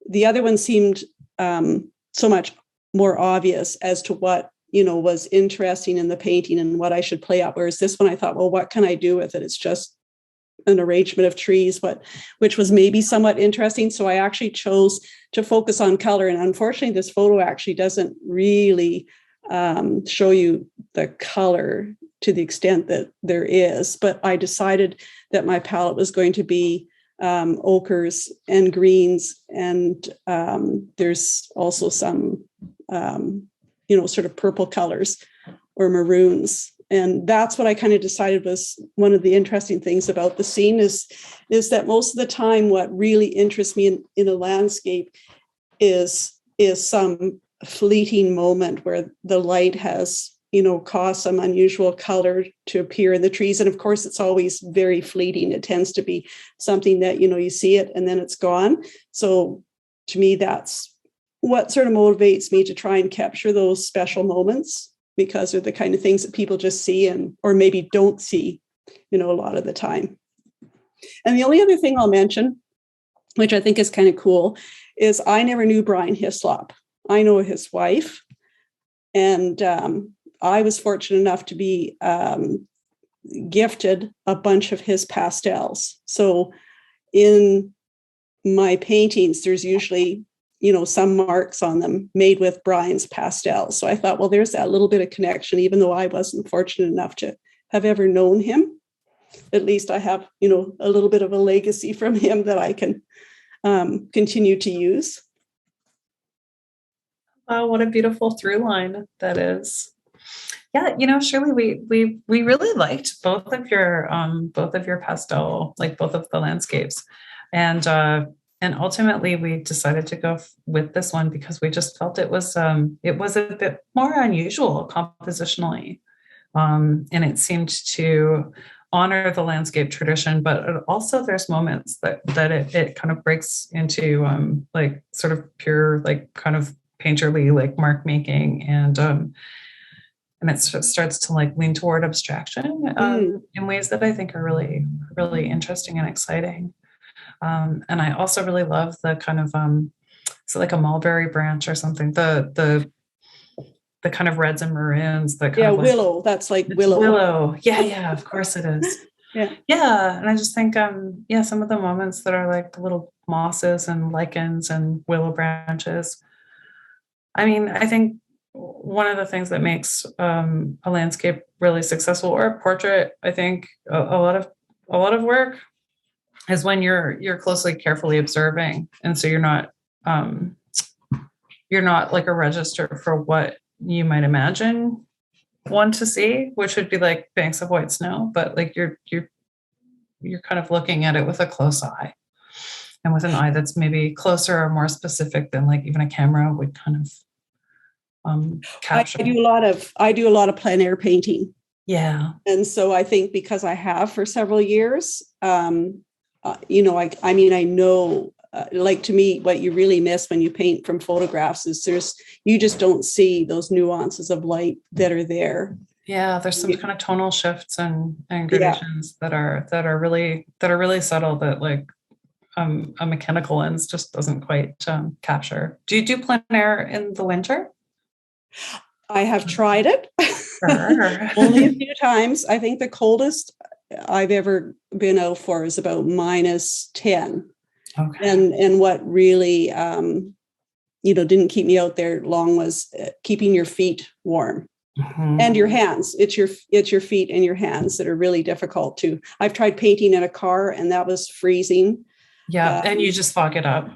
the other one seemed so much more obvious as to what was interesting in the painting and what I should play up. Whereas this one, I thought, well, what can I do with it? It's just an arrangement of trees, which was maybe somewhat interesting. So I actually chose to focus on color. And unfortunately, this photo actually doesn't really show you the color to the extent that there is. But I decided that my palette was going to be ochres and greens. And there's also some, sort of purple colors or maroons. And that's what I kind of decided was one of the interesting things about the scene is that most of the time, what really interests me in a landscape is some fleeting moment where the light has, caused some unusual color to appear in the trees. And of course, it's always very fleeting. It tends to be something that, you see it and then it's gone. So to me, that's what sort of motivates me to try and capture those special moments, because they're the kind of things that people just see or maybe don't see, a lot of the time. And the only other thing I'll mention, which I think is kind of cool, is I never knew Brian Hislop. I know his wife, and I was fortunate enough to be gifted a bunch of his pastels. So in my paintings, there's usually, some marks on them made with Brian's pastels. So I thought, well, there's that little bit of connection, even though I wasn't fortunate enough to have ever known him. At least I have, a little bit of a legacy from him that I can continue to use. Oh, what a beautiful through line that is. Yeah, Shirley, we really liked both of your pastel, like both of the landscapes, and ultimately we decided to go with this one because we just felt it was a bit more unusual compositionally, and it seemed to honor the landscape tradition, but also there's moments that it kind of breaks into like sort of pure, like kind of painterly, like mark making, and it starts to like lean toward abstraction in ways that I think are really, really interesting and exciting. And I also really love the kind of so like a mulberry branch or something, the kind of reds and maroons, the kind of willow. That's like willow. Willow. Yeah, of course it is. Yeah. And I just think some of the moments that are like little mosses and lichens and willow branches. I mean, I think one of the things that makes a landscape really successful, or a portrait, I think a lot of work is when you're closely, carefully observing, and so you're not like a register for what you might imagine one to see, which would be like banks of white snow, but like you're kind of looking at it with a close eye, and with an eye that's maybe closer or more specific than like even a camera would kind of capture. I do a lot of plein air painting. Yeah. And so I think because I have for several years, I know, like, to me, what you really miss when you paint from photographs is you just don't see those nuances of light that are there. Yeah, there's some kind of tonal shifts and gradations that are really subtle that like a mechanical lens just doesn't quite capture. Do you do plein air in the winter? I have tried it. Sure. Only a few times. I think the coldest I've ever been out for is about -10. Okay. And what really, didn't keep me out there long was keeping your feet warm. Mm-hmm. And your hands. It's your feet and your hands that are really difficult too. I've tried painting in a car, and that was freezing. Yeah, and you just fog it up.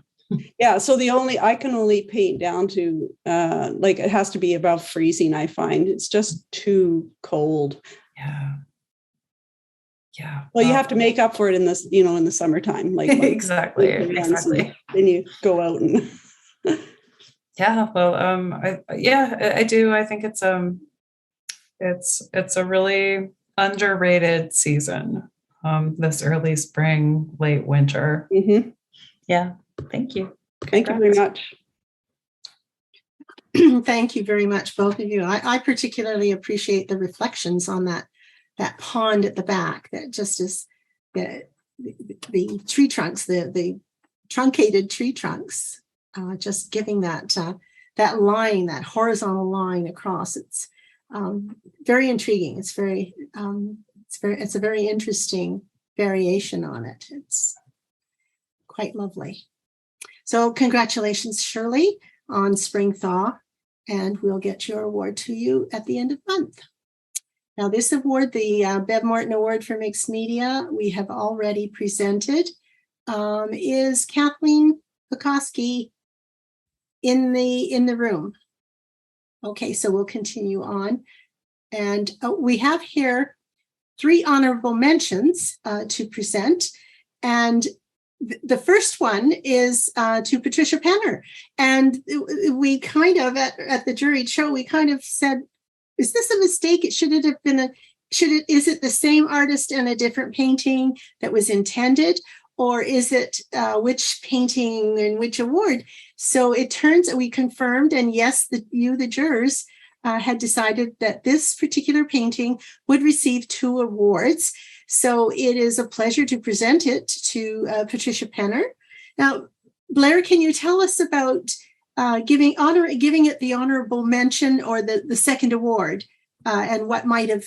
Yeah, so I can only paint down to it has to be above freezing. I find it's just too cold. Yeah. Well, you have to make up for it in this, in the summertime. Like exactly. Then you go out and. Yeah. Well, I do. I think it's a really underrated season. This early spring, late winter. Mm-hmm. Yeah. Thank you. Thank you very much. Thank you very much, both of you. I particularly appreciate the reflections on that pond at the back. That just is the tree trunks, the truncated tree trunks, just giving that line, that horizontal line across. It's very intriguing. It's a very interesting variation on it. It's quite lovely. So congratulations, Shirley, on Spring Thaw, and we'll get your award to you at the end of the month. Now, this award, the Bev Morton Award for Mixed Media, we have already presented. Is Kathleen Bukowski in the room? Okay, so we'll continue on. And we have here 3 honorable mentions to present. And the first one is to Patricia Penner. And we kind of, at the Juried show, we kind of said, is this a mistake? Is it the same artist and a different painting that was intended? Or is it which painting and which award? So it turns, we confirmed, and yes, the jurors had decided that this particular painting would receive 2 awards. So it is a pleasure to present it to Patricia Penner. Now, Blair, can you tell us about giving it the honorable mention or the second award? and what might have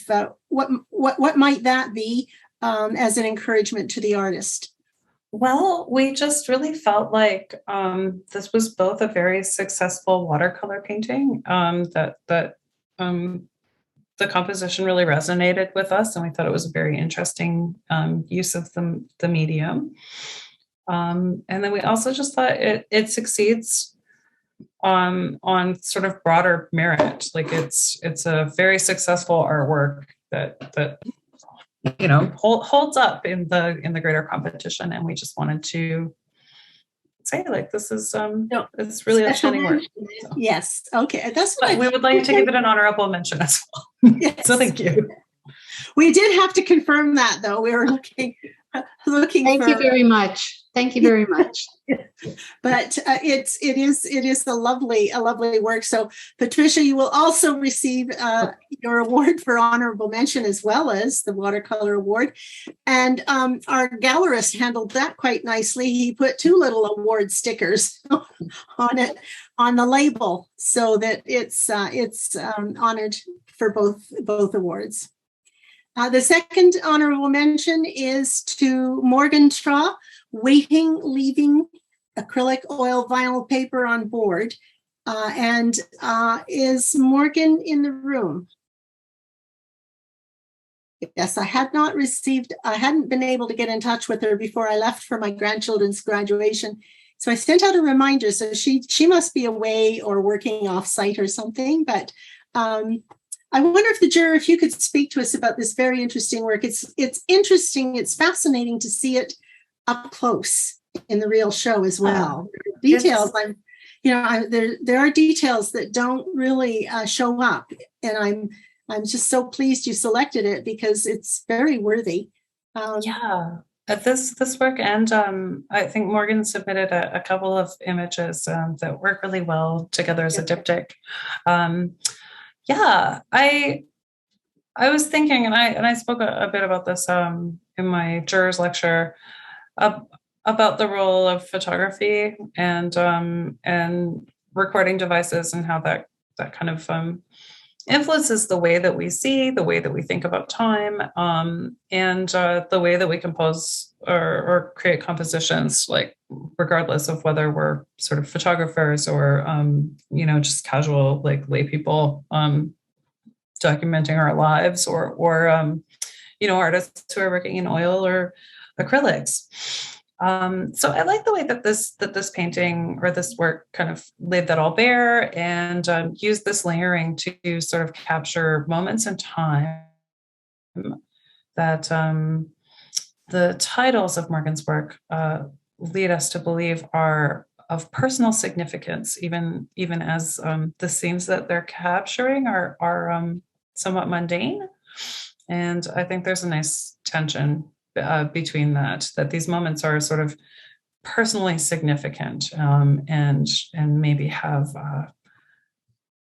what might that be as an encouragement to the artist? Well, we just really felt like this was both a very successful watercolor painting, that the composition really resonated with us, and we thought it was a very interesting use of the medium. And then we also just thought it succeeds on sort of broader merit. Like it's a very successful artwork that holds up in the greater competition, and we just wanted to say like this is it's really outstanding work. So. Yes, okay, that's what we would like to give it an honorable mention as well. Yes. So thank you. We did have to confirm that though. We were looking. Thank you very much. Thank you very much. But it is a lovely work. So Patricia, you will also receive your award for honorable mention as well as the watercolor award. And our gallerist handled that quite nicely. He put 2 little award stickers on it on the label so that it's honored for both awards. The second honorable mention is to Morgan Traw, Waiting, Leaving Acrylic Oil Vinyl Paper on Board. And is Morgan in the room? Yes, I hadn't been able to get in touch with her before I left for my grandchildren's graduation. So I sent out a reminder. So she must be away or working off-site or something, but I wonder if you could speak to us about this very interesting work. It's interesting. It's fascinating to see it up close in the real show as well. Details, there are details that don't really show up, and I'm just so pleased you selected it because it's very worthy. This work, and I think Morgan submitted a couple of images that work really well together as a diptych. I was thinking, and I spoke a bit about this in my jurors lecture about the role of photography and recording devices and how that kind of influences the way that we see, the way that we think about time, and the way that we compose or create compositions, like regardless of whether we're sort of photographers or just casual like lay people documenting our lives, or artists who are working in oil or acrylics. So I like the way that this painting or this work kind of laid that all bare and used this layering to sort of capture moments in time that the titles of Morgan's work lead us to believe are of personal significance, even as the scenes that they're capturing are somewhat mundane. And I think there's a nice tension between that these moments are sort of personally significant and maybe have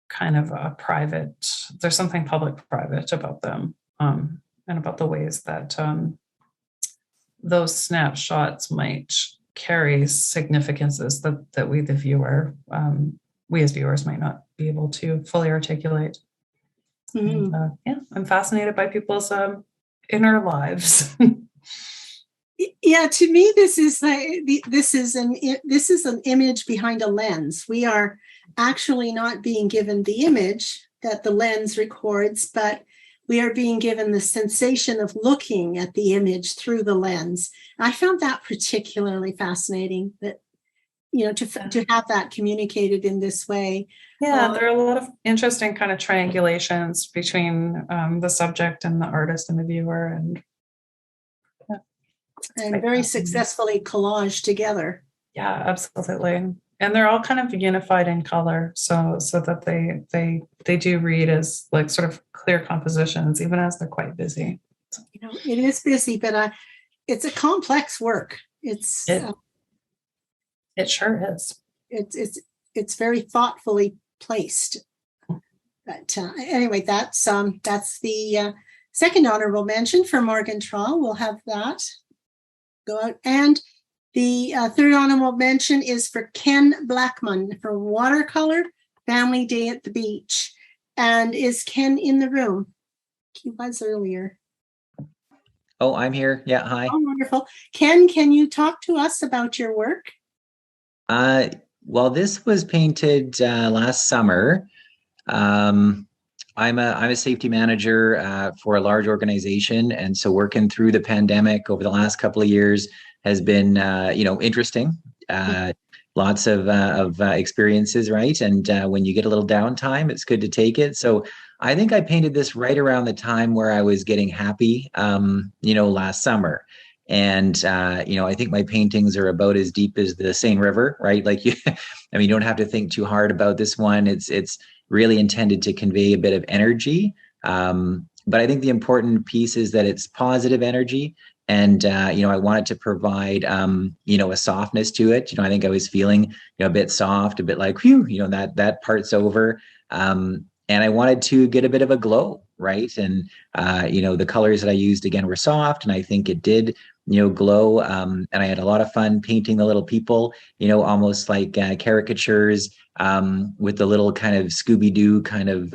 kind of a private, there's something public private about them, and about the ways that those snapshots might carry significances that we, the viewer, we as viewers might not be able to fully articulate. And, I'm fascinated by people's inner lives. Yeah, to me, this is an image behind a lens. We are actually not being given the image that the lens records, but we are being given the sensation of looking at the image through the lens. I found that particularly fascinating, that to have that communicated in this way. Yeah, there are a lot of interesting kind of triangulations between the subject and the artist and the viewer, and very successfully collaged together. Yeah, absolutely. And they're all kind of unified in color, so that they do read as like sort of clear compositions, even as they're quite busy. So. It is busy, but it's a complex work. It sure is. It's very thoughtfully placed. But anyway, that's the second honorable mention for Morgan Traw. We'll have that go out. And the third honorable mention is for Ken Blackmon for Watercolor, Family Day at the Beach. And is Ken in the room? He was earlier. Oh, I'm here. Yeah, hi. Oh, wonderful. Ken, can you talk to us about your work? Well, this was painted last summer. I'm a safety manager for a large organization, and so working through the pandemic over the last couple of years has been, interesting. Lots of experiences, right? And when you get a little downtime, it's good to take it. So I think I painted this right around the time where I was getting happy, last summer. And, I think my paintings are about as deep as the Seine River, right? Like you don't have to think too hard about this one. It's really intended to convey a bit of energy. But I think the important piece is that it's positive energy. And, I wanted to provide, a softness to it. I think I was feeling, a bit soft, a bit like, whew, that part's over. And I wanted to get a bit of a glow, right? And, the colors that I used, again, were soft. And I think it did, glow. And I had a lot of fun painting the little people, almost like caricatures with the little kind of Scooby-Doo kind of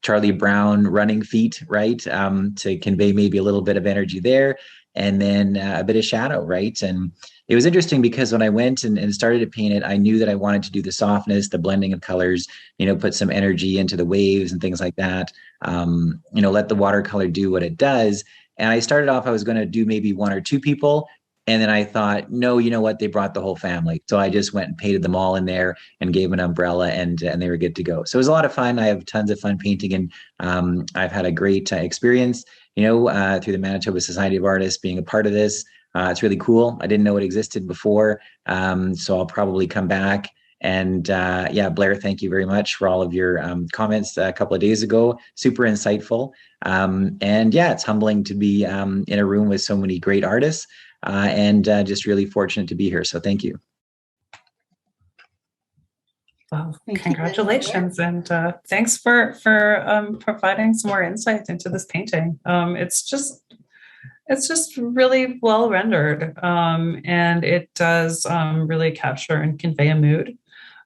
Charlie Brown running feet, right? To convey maybe a little bit of energy there. And then a bit of shadow, right? And it was interesting because when I went and started to paint it, I knew that I wanted to do the softness, the blending of colors, put some energy into the waves and things like that. Let the watercolor do what it does. And I started off, I was going to do maybe one or two people. And then I thought, no, you know what? They brought the whole family. So I just went and painted them all in there and gave an umbrella and they were good to go. So it was a lot of fun. I have tons of fun painting and I've had a great experience, through the Manitoba Society of Artists being a part of this. It's really cool. I didn't know it existed before. So I'll probably come back. And Blair, thank you very much for all of your comments a couple of days ago. Super insightful. It's humbling to be in a room with so many great artists and just really fortunate to be here. So thank you. Well, congratulations, and thanks for providing some more insight into this painting. It's just really well rendered, and it does really capture and convey a mood.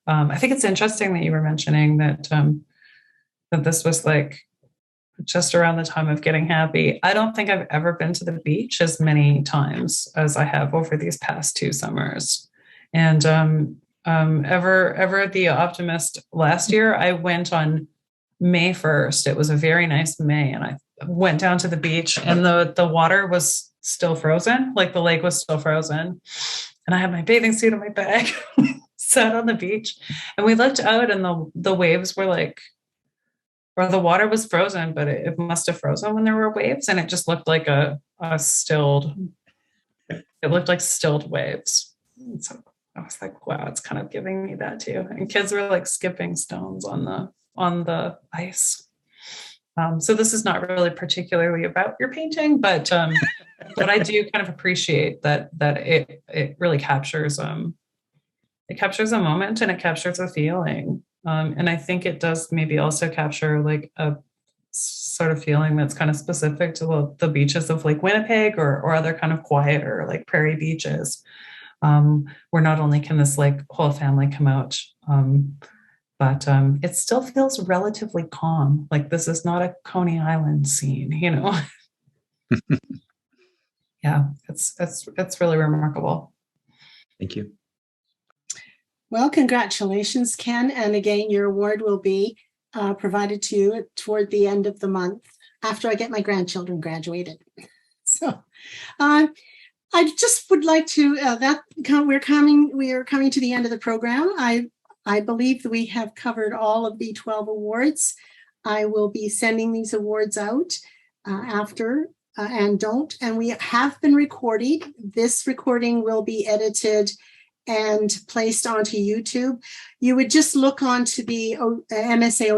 I think it's interesting that you were mentioning that that this was like just around the time of getting happy. I don't think I've ever been to the beach as many times as I have over these past 2 summers, and ever the optimist last year, I went on May 1st. It was a very nice May, and I went down to the beach and the water was still frozen, like the lake was still frozen. And I had my bathing suit in my bag, sat on the beach, and we looked out and the waves were like, or the water was frozen, but it must have frozen when there were waves. And it just looked like it looked like stilled waves. And so I was like, wow, it's kind of giving me that too. And kids were like skipping stones on the ice. So this is not really particularly about your painting, but I do kind of appreciate that it really captures it captures a moment and it captures a feeling. And I think it does maybe also capture like a sort of feeling that's kind of specific to the beaches of Lake Winnipeg or other kind of quieter like prairie beaches. Where not only can this like whole family come out, but it still feels relatively calm. Like this is not a Coney Island scene, Yeah, it's really remarkable. Thank you. Well, congratulations, Ken. And again, your award will be provided to you toward the end of the month after I get my grandchildren graduated. So I just would like to, we are coming to the end of the program. I believe that we have covered all of the 12 awards. I will be sending these awards out after and we have been recorded. This recording will be edited and placed onto YouTube. You would just look onto the MSA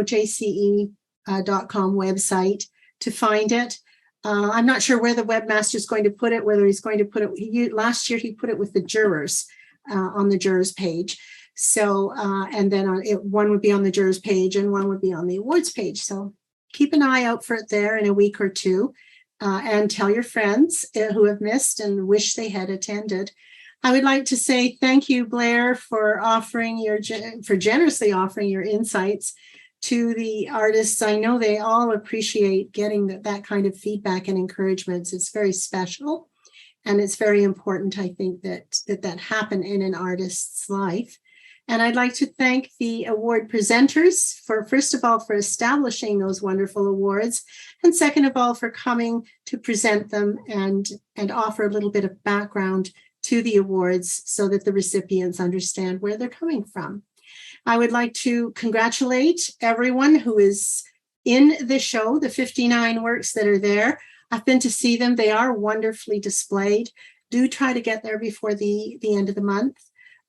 OJCE.com website to find it. I'm not sure where the webmaster is going to put it, whether he's going to put it, last year he put it with the jurors on the jurors page. So, and then one would be on the jurors page and one would be on the awards page. So keep an eye out for it there in a week or two and tell your friends who have missed and wish they had attended. I would like to say thank you, Blair, for generously offering your insights to the artists. I know they all appreciate getting that kind of feedback and encouragements. It's very special, and it's very important, I think, that happen in an artist's life. And I'd like to thank the award presenters for, first of all, for establishing those wonderful awards, and second of all, for coming to present them and offer a little bit of background to the awards so that the recipients understand where they're coming from. I would like to congratulate everyone who is in the show, the 59 works that are there. I've been to see them. They are wonderfully displayed. Do try to get there before the end of the month.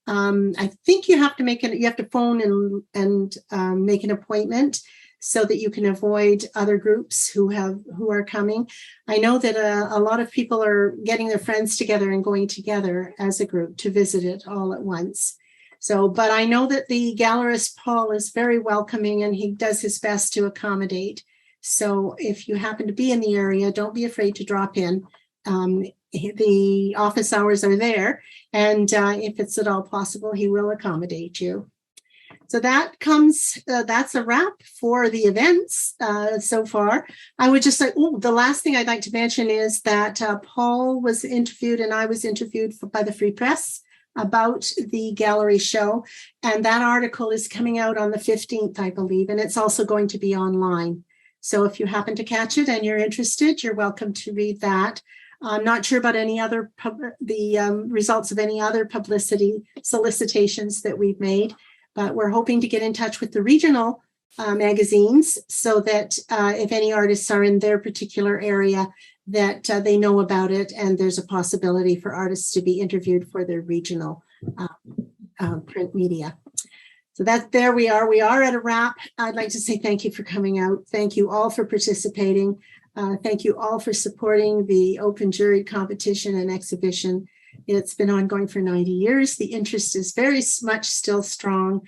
I think you have to phone and make an appointment so that you can avoid other groups who are coming. I know that a lot of people are getting their friends together and going together as a group to visit it all at once. So, but I know that the gallerist Paul is very welcoming and he does his best to accommodate. So if you happen to be in the area, don't be afraid to drop in. The office hours are there, and if it's at all possible, he will accommodate you. So that's a wrap for the events so far. I would just say, the last thing I'd like to mention is that Paul was interviewed and I was interviewed by the Free Press about the gallery show, and that article is coming out on the 15th, I believe, and it's also going to be online. So if you happen to catch it and you're interested, you're welcome to read that. I'm not sure about any other results of any other publicity solicitations that we've made, but we're hoping to get in touch with the regional magazines so that if any artists are in their particular area, that they know about it, and there's a possibility for artists to be interviewed for their regional print media. So there we are. We are at a wrap. I'd like to say thank you for coming out. Thank you all for participating. Thank you all for supporting the Open Juried competition and exhibition. It's been ongoing for 90 years. The interest is very much still strong,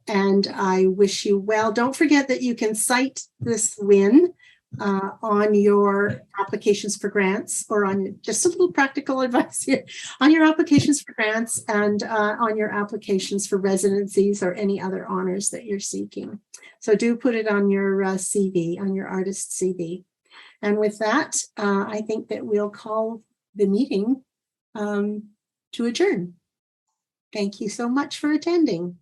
and I wish you well. Don't forget that you can cite this win on your applications for grants, or on just a little practical advice here, on your applications for grants and on your applications for residencies or any other honors that you're seeking. So do put it on your CV, on your artist CV. And with that, I think that we'll call the meeting to adjourn. Thank you so much for attending.